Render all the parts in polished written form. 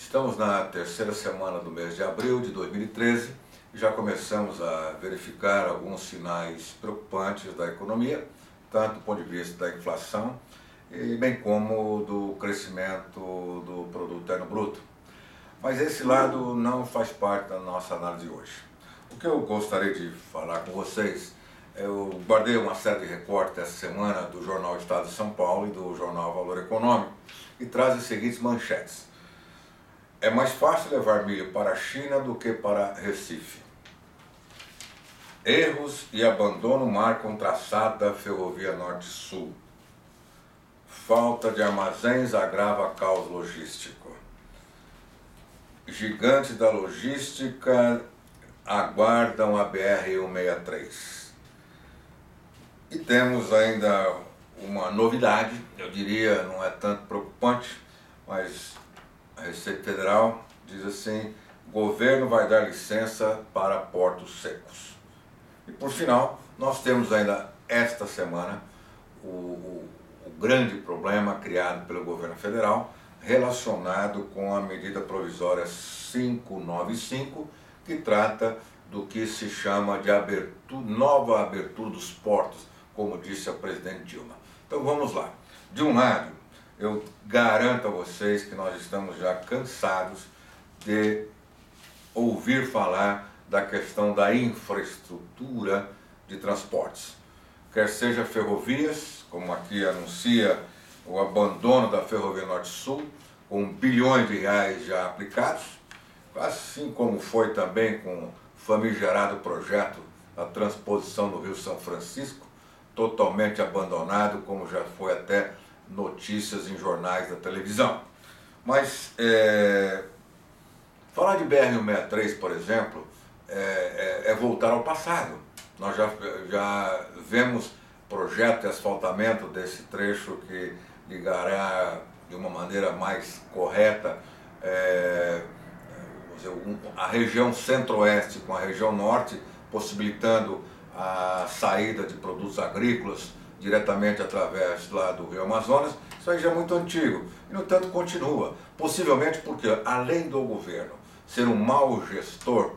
Estamos na terceira semana do mês de abril de 2013 e já começamos a verificar alguns sinais preocupantes da economia, tanto do ponto de vista da inflação, e bem como do crescimento do produto interno bruto. Mas esse lado não faz parte da nossa análise hoje. O que eu gostaria de falar com vocês, eu guardei uma série de recortes essa semana do jornal Estado de São Paulo e do jornal Valor Econômico, e traz as seguintes manchetes. É mais fácil levar milho para a China do que para Recife. Erros e abandono marcam traçado da Ferrovia Norte-Sul. Falta de armazéns agrava caos logístico. Gigantes da logística aguardam a BR-163. E temos ainda uma novidade, eu diria, não é tanto preocupante, mas a Receita Federal diz assim: governo vai dar licença para portos secos. E por final, nós temos ainda esta semana o grande problema criado pelo governo federal relacionado com a medida provisória 595, que trata do que se chama de nova abertura dos portos, como disse a presidente Dilma. Então vamos lá. De um lado, eu garanto a vocês que nós estamos já cansados de ouvir falar da questão da infraestrutura de transportes. Quer seja ferrovias, como aqui anuncia o abandono da Ferrovia Norte-Sul, com bilhões de reais já aplicados, assim como foi também com o famigerado projeto da transposição do Rio São Francisco, totalmente abandonado, como já foi até notícias em jornais da televisão. Mas falar de BR-163, por exemplo, é voltar ao passado. Nós já vemos projeto de asfaltamento desse trecho que ligará de uma maneira mais correta a região centro-oeste com a região norte, possibilitando a saída de produtos agrícolas diretamente através lá do Rio Amazonas. Isso aí já é muito antigo e, no entanto, continua. Possivelmente porque, além do governo ser um mau gestor,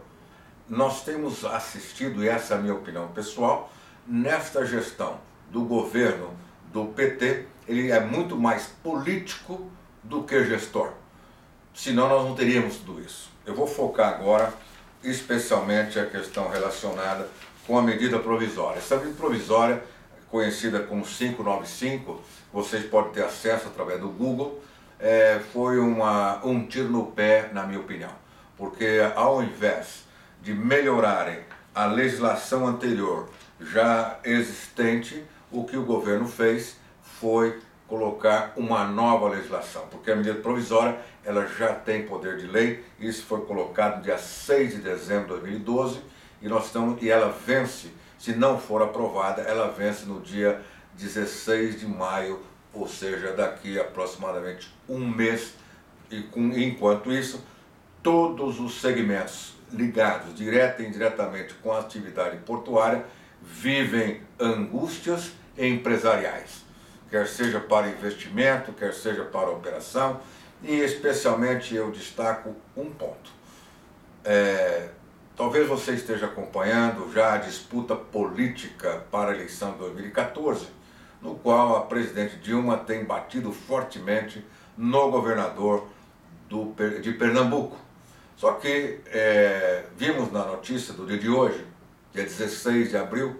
nós temos assistido, e essa é a minha opinião pessoal, nesta gestão do governo do PT, ele é muito mais político do que gestor. Senão nós não teríamos tudo isso. Eu vou focar agora especialmente a questão relacionada com a medida provisória. Essa medida provisória, conhecida como 595, vocês podem ter acesso através do Google, foi um tiro no pé, na minha opinião. Porque ao invés de melhorarem a legislação anterior já existente, o que o governo fez foi colocar uma nova legislação, porque a medida provisória ela já tem poder de lei. Isso foi colocado no dia 6 de dezembro de 2012 e ela vence, se não for aprovada, ela vence no dia 16 de maio, ou seja, daqui aproximadamente um mês. Enquanto isso, todos os segmentos ligados direta e indiretamente com a atividade portuária vivem angústias empresariais, quer seja para investimento, quer seja para operação, e especialmente eu destaco um ponto. Talvez você esteja acompanhando já a disputa política para a eleição de 2014, no qual a presidente Dilma tem batido fortemente no governador de Pernambuco. Só que vimos na notícia do dia de hoje, dia 16 de abril,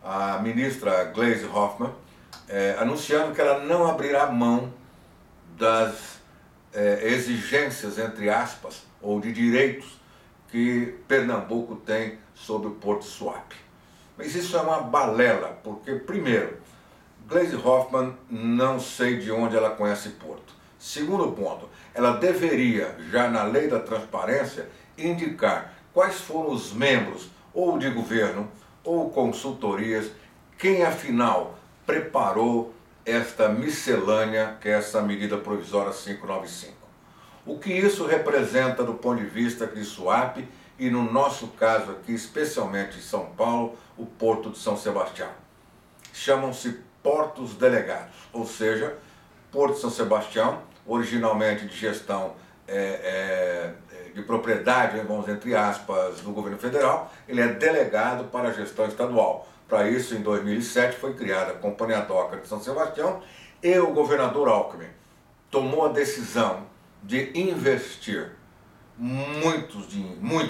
a ministra Gleisi Hoffmann anunciando que ela não abrirá mão das exigências, entre aspas, ou de direitos que Pernambuco tem sobre o Porto Suape. Mas isso é uma balela, porque, primeiro, Gleisi Hoffmann, não sei de onde ela conhece Porto. Segundo ponto, ela deveria, já na lei da transparência, indicar quais foram os membros, ou de governo, ou consultorias, quem afinal preparou esta miscelânea, que é essa medida provisória 595. O que isso representa do ponto de vista de Suape e, no nosso caso aqui, especialmente em São Paulo, o Porto de São Sebastião. Chamam-se portos delegados, ou seja, Porto de São Sebastião, originalmente de gestão de propriedade, vamos entre aspas, do governo federal, ele é delegado para a gestão estadual. Para isso, em 2007, foi criada a Companhia Doca de São Sebastião e o governador Alckmin tomou a decisão de investir muito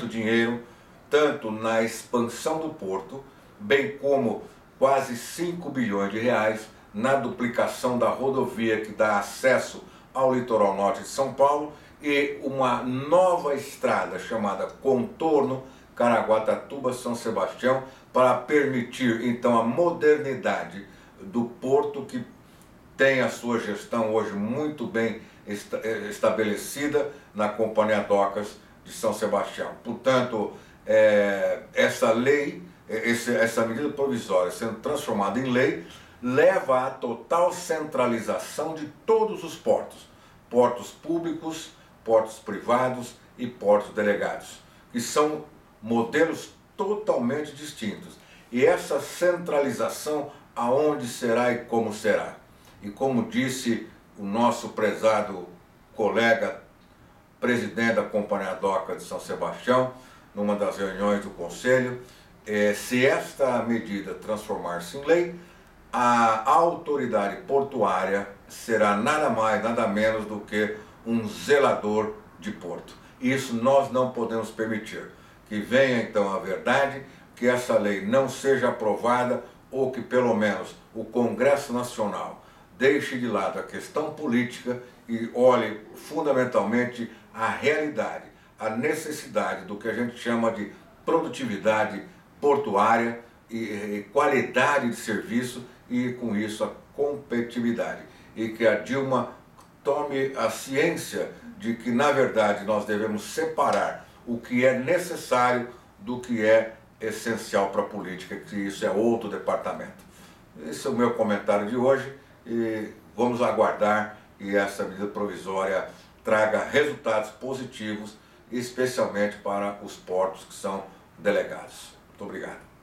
dinheiro, tanto na expansão do porto, bem como quase 5 bilhões de reais na duplicação da rodovia que dá acesso ao litoral norte de São Paulo e uma nova estrada chamada Contorno Caraguatatuba-São Sebastião para permitir então a modernidade do porto que tem a sua gestão hoje muito bem estabelecida na Companhia Docas de São Sebastião. Portanto, essa lei, essa medida provisória sendo transformada em lei, leva à total centralização de todos os portos, portos públicos, portos privados e portos delegados, que são modelos totalmente distintos. E essa centralização, aonde será e como será? E como disse o nosso prezado colega, presidente da Companhia Doca de São Sebastião, numa das reuniões do Conselho, se esta medida transformar-se em lei, a autoridade portuária será nada mais, nada menos do que um zelador de porto. Isso nós não podemos permitir. Que venha então a verdade, que essa lei não seja aprovada ou que pelo menos o Congresso Nacional deixe de lado a questão política e olhe fundamentalmente a realidade, a necessidade do que a gente chama de produtividade portuária e qualidade de serviço e com isso a competitividade. E que a Dilma tome a ciência de que na verdade nós devemos separar o que é necessário do que é essencial para a política, que isso é outro departamento. Esse é o meu comentário de hoje e vamos aguardar que essa medida provisória traga resultados positivos, especialmente para os portos que são delegados. Muito obrigado.